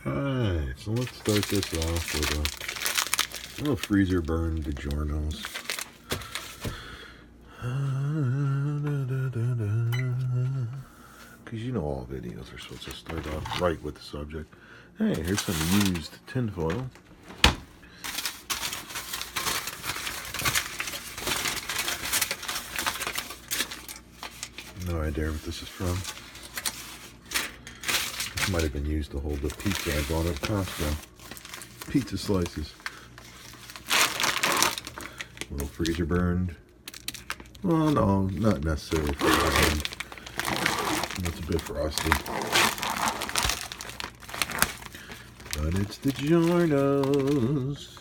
Alright, so let's start this off with a little freezer burn DiGiorno's. Because you know all videos are supposed to start off right with the subject. Hey, here's some used tinfoil. No idea what this is from. This might have been used to hold the pizza I bought at Costco. Pizza slices. A little freezer burned. Well, no, not necessarily freezer burned. That's a bit frosty. But it's DiGiorno's.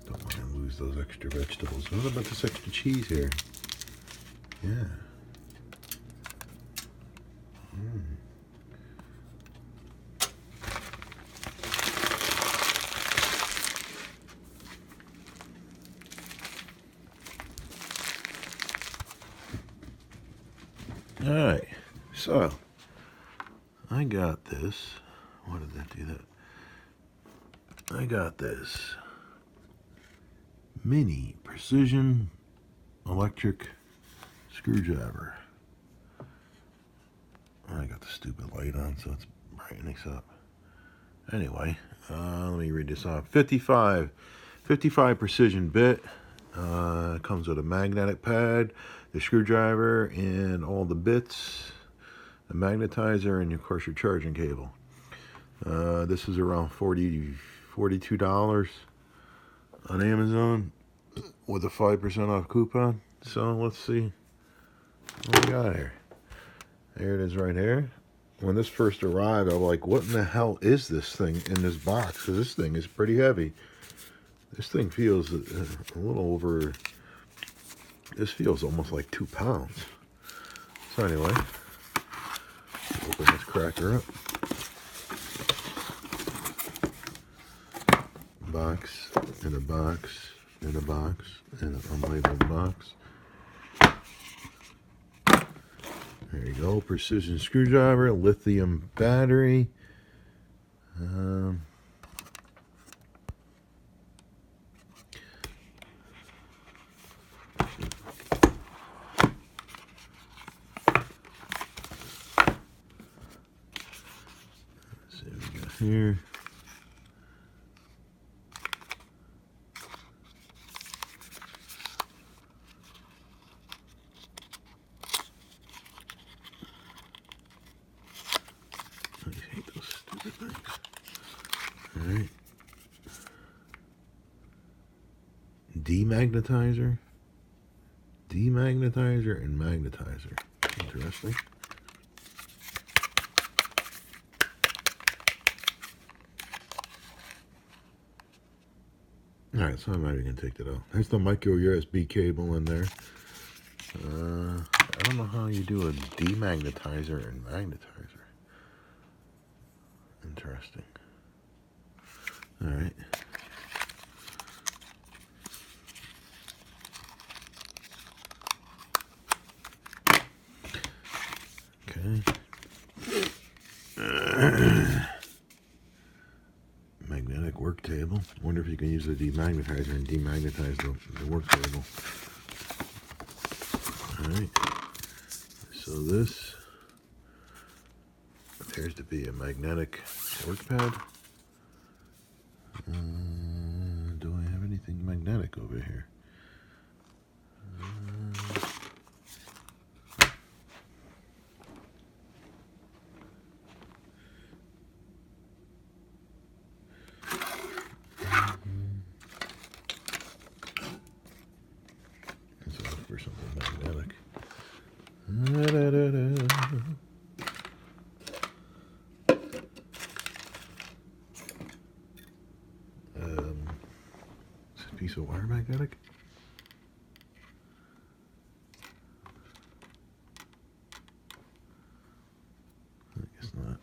Don't want to lose those extra vegetables. What about this extra cheese here? Yeah. Alright, so I got this. What did that do that? I got this mini precision electric screwdriver. I got the stupid light on, so it's brightening up. Anyway, let me read this off. 55 precision bit. Comes with a magnetic pad, the screwdriver, and all the bits, the magnetizer, and of course your charging cable. This is around $42 on Amazon with a 5% off coupon. So let's see what we got here. There it is right here. When this first arrived, I was like, what in the hell is this thing in this box? Because this thing is pretty heavy. This thing feels a little over, this feels almost like 2 pounds. So anyway, open this cracker up. Box, and a box, and a box, and an unlabeled box. There you go, precision screwdriver, lithium battery. Let's see what we got here. I hate those stupid things. Alright. Demagnetizer, and magnetizer. Interesting. Alright, so I'm not even going to take that out. There's the micro USB cable in there. I don't know how you do a demagnetizer and magnetizer. Interesting. Alright. Okay. Magnetic work table. Wonder if you can use the demagnetizer and demagnetize the work table. Alright. So this appears to be a magnetic work pad. Do I have anything magnetic over here? Let's look for something magnetic. Is this piece of wire magnetic? I guess not.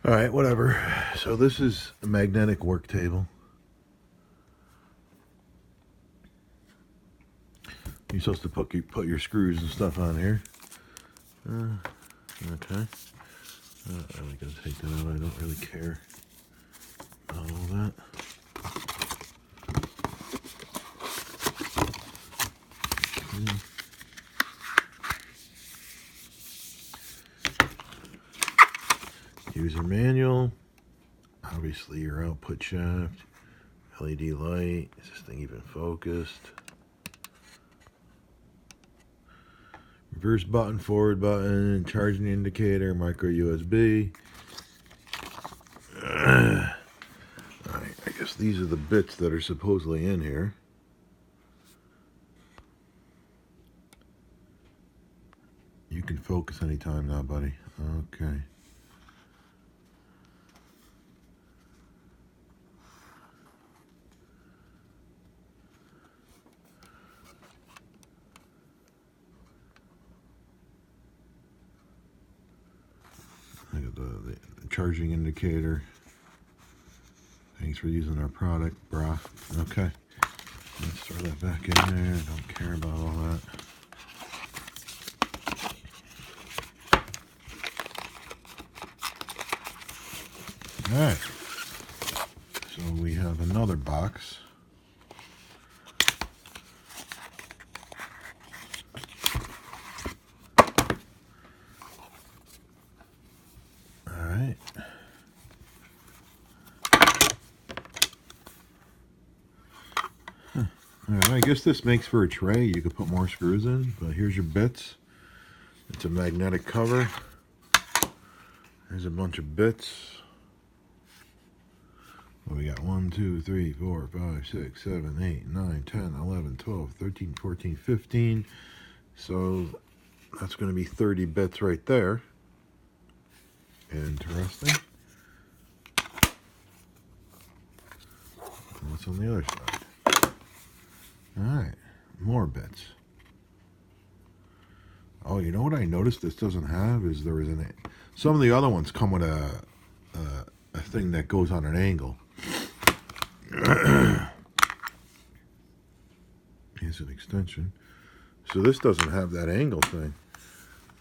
Alright, whatever. So this is a magnetic work table. You're supposed to put your screws and stuff on here. Okay. Not really gonna take that out. I don't really care about all that. Okay. User manual. Obviously your output shaft. LED light. Is this thing even focused? Reverse button, forward button, charging indicator, micro USB. Alright, I guess these are the bits that are supposedly in here. You can focus anytime now, buddy. Okay. I got the charging indicator. Thanks for using our product, brah. Okay. Let's throw that back in there. Don't care about all that. Alright. So we have another box. Alright. Alright, I guess this makes for a tray. You could put more screws in, but here's your bits. It's a magnetic cover. There's a bunch of bits. Well, we got 1, 2, 3, 4, 5, 6, 7, 8, 9, 10, 11, 12, 13, 14, 15. So that's going to be 30 bits right there. Interesting. And what's on the other side? Alright, more bits. Oh, you know what I noticed this doesn't have is there is some of the other ones come with a thing that goes on an angle. Here's an extension. So this doesn't have that angle thing.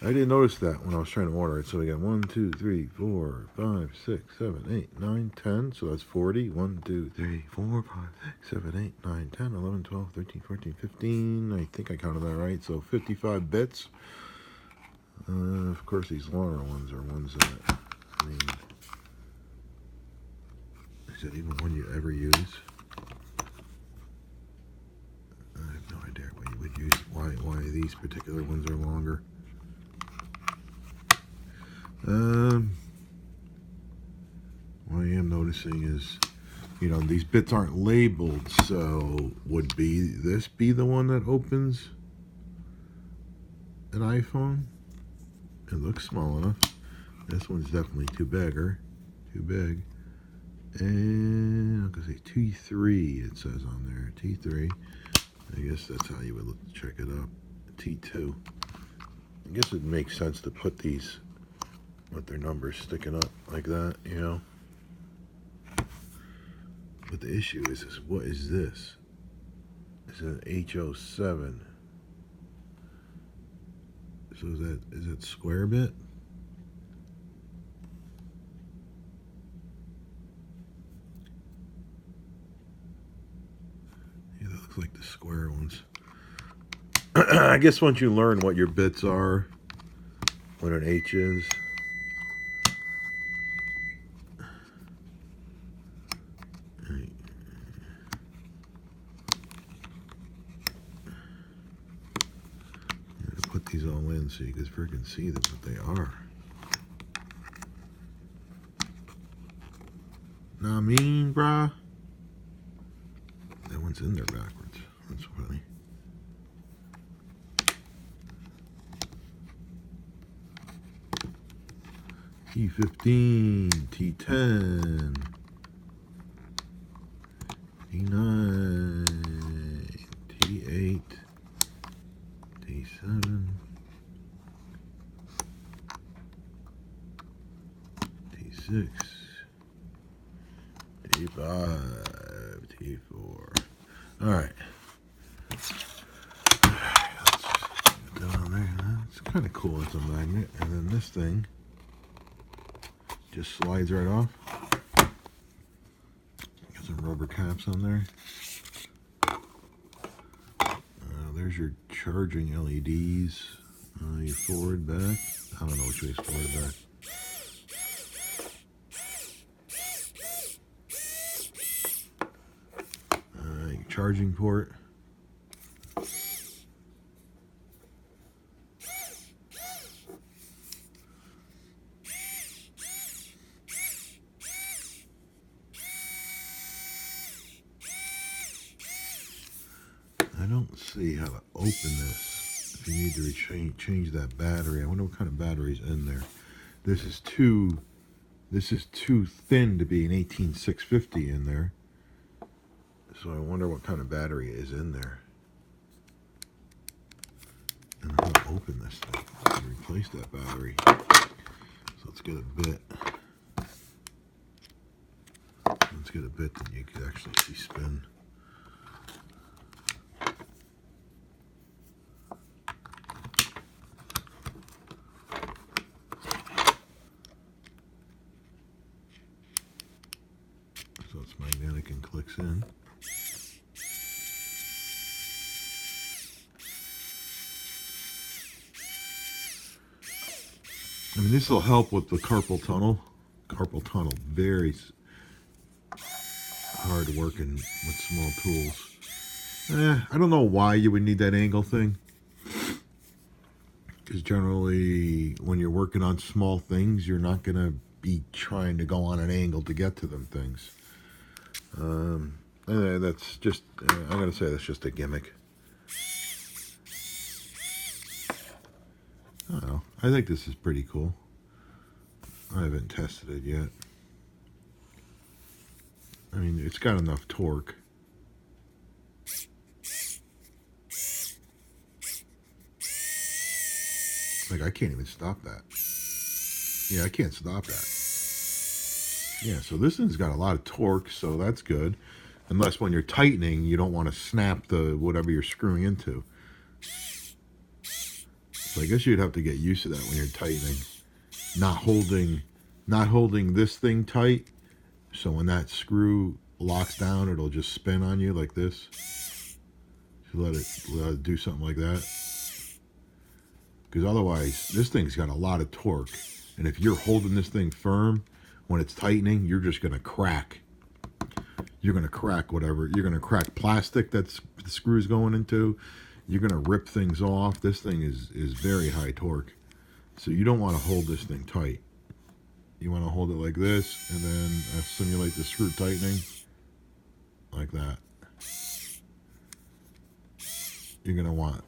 I didn't notice that when I was trying to order it. So we got 1, 2, 3, 4, 5, 6, 7, 8, 9, 10. So that's 40. 1, 2, 3, 4, 5, 6, 7, 8, 9, 10, 11, 12, 13, 14, 15. I think I counted that right. So 55 bits. Of course, these longer ones are ones that, I mean, is that even one you ever use? I have no idea what you would use. Why these particular ones are longer. What I am noticing is, you know, these bits aren't labeled, so would this be the one that opens an iPhone? It looks small enough. This one's definitely too big. And I'm gonna say T3 it says on there. T3. I guess that's how you would check it up. T2. I guess it makes sense to put these with their numbers sticking up like that, you know. But the issue is what is this? It's an H07. So is that square bit? Yeah, that looks like the square ones. I guess once you learn what your bits are, what an H is. Put these all in so you can freaking see them, what they are. Know what I mean, brah? That one's in there backwards. That's funny. T15, T10, T9, T8, T7, T6, T5, T4. All right. Let's just get down there. That's kind of cool as a magnet. And then this thing just slides right off. Got some rubber caps on there. There's your charging LEDs. Your forward, back. I don't know which way is forward, back. Your charging port. I don't see how to open this. If you need to change that battery, I wonder what kind of battery's in there. This is too thin to be an 18650 in there. So I wonder what kind of battery is in there. And how to open this thing and replace that battery. So let's get a bit. Let's get a bit that you can actually see spin. So it's magnetic and clicks in. I mean, this will help with the carpal tunnel. Carpal tunnel, very hard working with small tools. I don't know why you would need that angle thing. Because generally, when you're working on small things, you're not going to be trying to go on an angle to get to them things. That's just, I'm going to say that's just a gimmick. I don't know. I think this is pretty cool. I haven't tested it yet. I mean, it's got enough torque. Like, I can't even stop that. Yeah, I can't stop that. Yeah, so this thing's got a lot of torque, so that's good. Unless when you're tightening, you don't want to snap the whatever you're screwing into. So I guess you'd have to get used to that when you're tightening. Not holding this thing tight. So when that screw locks down, it'll just spin on you like this. So let it do something like that. Because otherwise, this thing's got a lot of torque. And if you're holding this thing firm, when it's tightening, you're just going to crack. You're going to crack whatever. You're going to crack plastic that's the screw's going into. You're going to rip things off. This thing is very high torque. So you don't want to hold this thing tight. You want to hold it like this and then simulate the screw tightening like that. You're going to want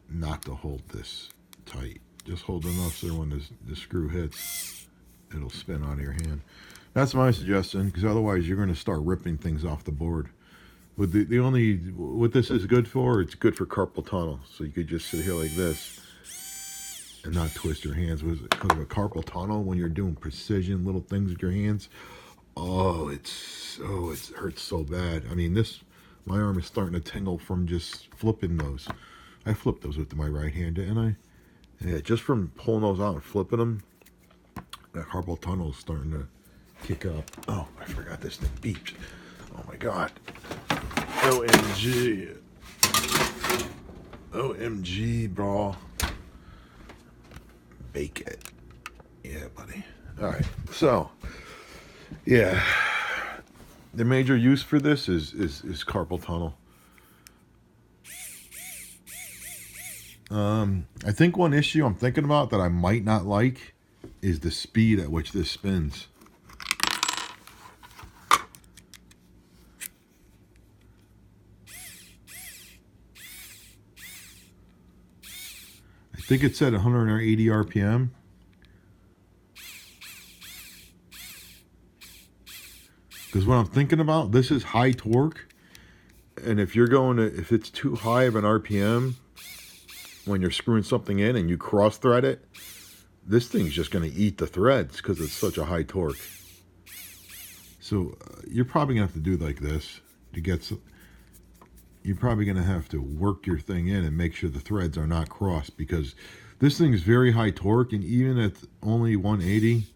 not to hold this tight. Just hold enough so when the screw hits, it'll spin out of your hand. That's my suggestion, because otherwise you're going to start ripping things off the board. But what this is good for, it's good for carpal tunnel. So you could just sit here like this and not twist your hands. Because of a carpal tunnel, when you're doing precision little things with your hands, it hurts so bad. I mean, my arm is starting to tingle from just flipping those. I flipped those with my right hand, didn't I? Yeah, just from pulling those out and flipping them, that carpal tunnel is starting to kick up. Oh, I forgot this thing beeped. Oh my God. OMG. OMG, bro. Bake it. Yeah, buddy. All right. So, yeah. The major use for this is carpal tunnel. I think one issue I'm thinking about that I might not like is the speed at which this spins. I think it said 180 RPM. Because what I'm thinking about, this is high torque. And if it's too high of an RPM, when you're screwing something in and you cross thread it, this thing's just going to eat the threads because it's such a high torque. So you're probably going to have to do like this to get some. You're probably going to have to work your thing in and make sure the threads are not crossed, because This thing is very high torque, and even at only 180,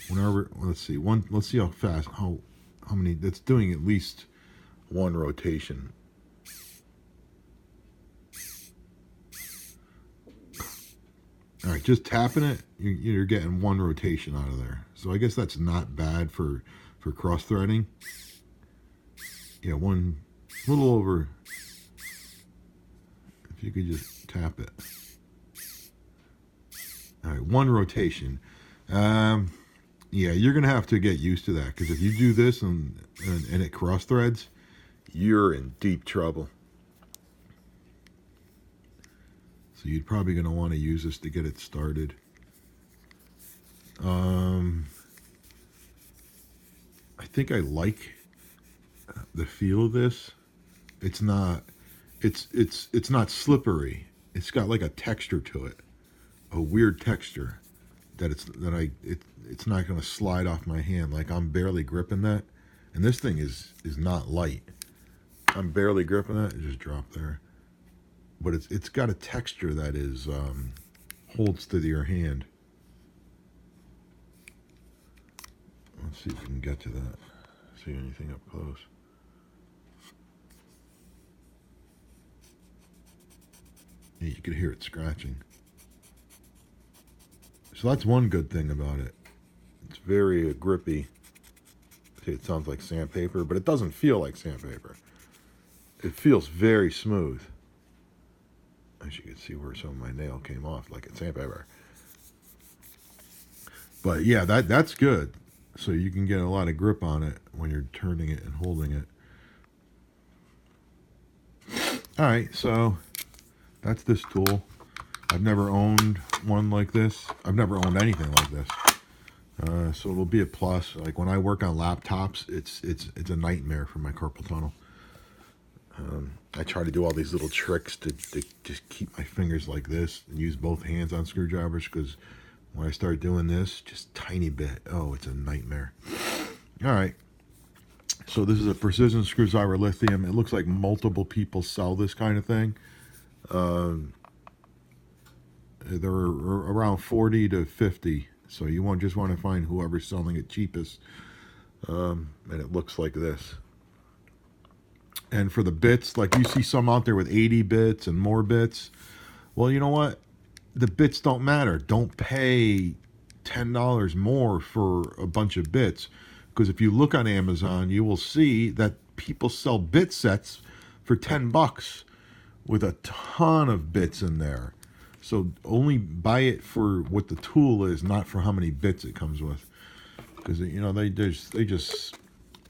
whenever, let's see how fast, how many, that's doing at least one rotation. All right, just tapping it, you're getting one rotation out of there. So I guess that's not bad for cross threading. Yeah, one, little over. If you could just tap it. All right, one rotation. Yeah, you're gonna have to get used to that, because if you do this and it cross threads, you're in deep trouble. So you're probably going to want to use this to get it started. I think I like the feel of this. It's not not slippery. It's got like a texture to it, a weird texture that it's not going to slide off my hand. Like I'm barely gripping that, and this thing is not light. I'm barely gripping that. It just dropped there. But it's got a texture that is holds to your hand. Let's see if we can get to that. See anything up close. Yeah, you could hear it scratching. So that's one good thing about it. It's very grippy. See, it sounds like sandpaper, but it doesn't feel like sandpaper. It feels very smooth. As you can see where some of my nail came off like it's sandpaper. But yeah, that's good. So you can get a lot of grip on it when you're turning it and holding it. All right, so that's this tool. I've never owned one like this. I've never owned anything like this. So it'll be a plus. Like when I work on laptops, it's a nightmare for my carpal tunnel. I try to do all these little tricks to just keep my fingers like this and use both hands on screwdrivers, because when I start doing this, just tiny bit, oh, it's a nightmare. All right. So this is a precision screwdriver lithium. It looks like multiple people sell this kind of thing. They're around 40 to 50. So you just want to find whoever's selling it cheapest. And it looks like this. And for the bits, like you see some out there with 80 bits and more bits. Well, you know what? The bits don't matter. Don't pay $10 more for a bunch of bits. Because if you look on Amazon, you will see that people sell bit sets for $10 with a ton of bits in there. So only buy it for what the tool is, not for how many bits it comes with. Because, you know, they just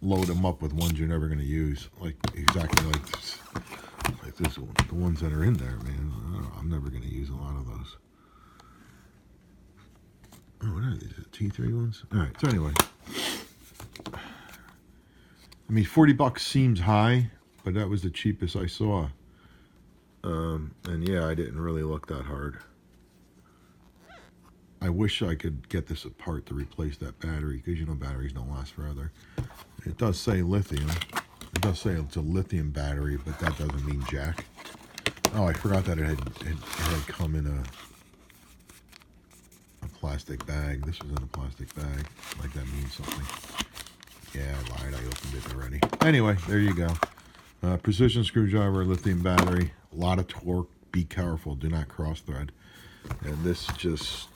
load them up with ones you're never going to use, like exactly like this one. The ones that are in there, man, I'm never going to use a lot of those. Oh, what are these? T3 ones? All right. So anyway, I mean, $40 seems high, but that was the cheapest I saw. And yeah, I didn't really look that hard. I wish I could get this apart to replace that battery, because you know batteries don't last forever. It does say lithium. It does say it's a lithium battery, but that doesn't mean jack. Oh, I forgot that it had come in a plastic bag. This was in a plastic bag. Like that means something. Yeah, I lied. I opened it already. Anyway, there you go. Precision screwdriver, lithium battery. A lot of torque. Be careful. Do not cross thread. And this just,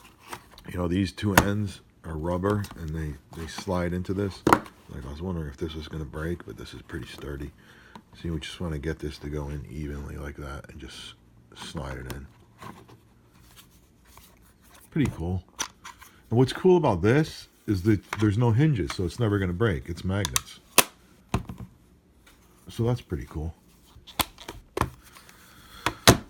you know, these two ends are rubber, and they slide into this. Like I was wondering if this was going to break, but this is pretty sturdy. So you just want to get this to go in evenly like that and just slide it in. Pretty cool. And what's cool about this is that there's no hinges, so it's never going to break. It's magnets. So that's pretty cool.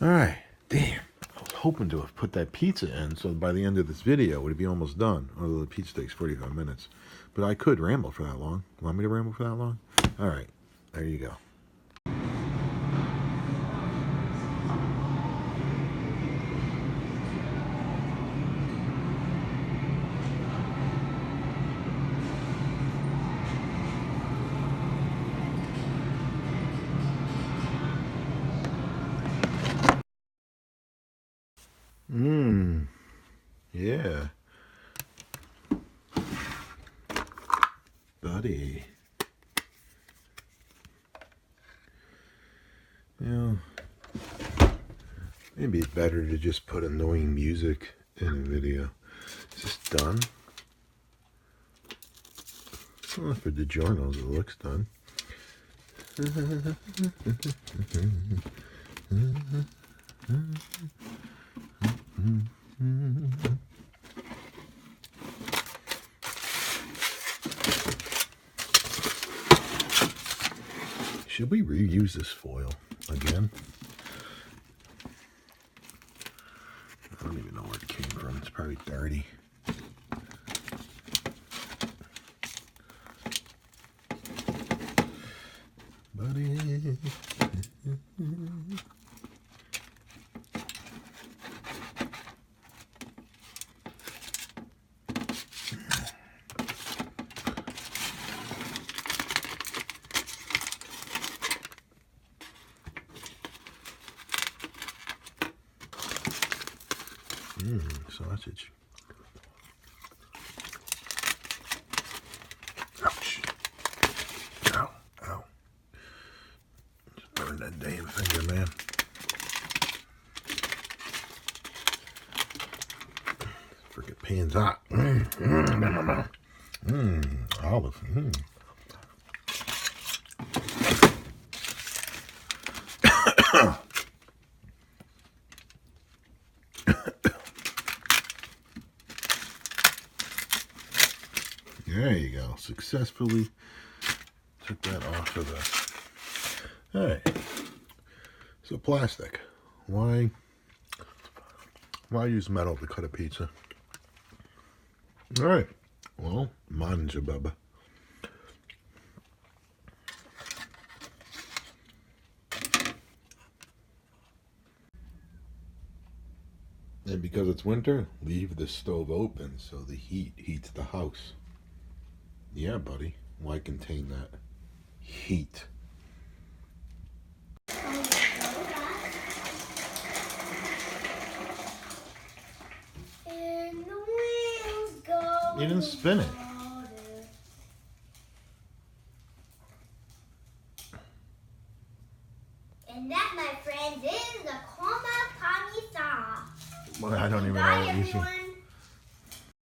All right. Damn. I was hoping to have put that pizza in, so by the end of this video, it would be almost done. Although the pizza takes 45 minutes. But I could ramble for that long. Want me to ramble for that long? All right. There you go. Yeah. Buddy. You know, maybe it's better to just put annoying music in a video. Is this done? Well, for the journals, it looks done. Should we reuse this foil again? I don't even know where it came from. It's probably dirty. Buddy. Sausage. Ouch. Ow. Ow. Just burned that damn finger, man. Freaking pan's hot. Olive. There you go. Successfully took that off of the... Alright. So plastic. Why use metal to cut a pizza? Alright. Well, manja baba. And because it's winter, leave the stove open so the heat heats the house. Yeah, buddy. Why contain that heat? And the wheels go. You didn't spin it. And that, my friends, is the Koma Kamisa. Well, I don't even know Bye, what you said. everyone.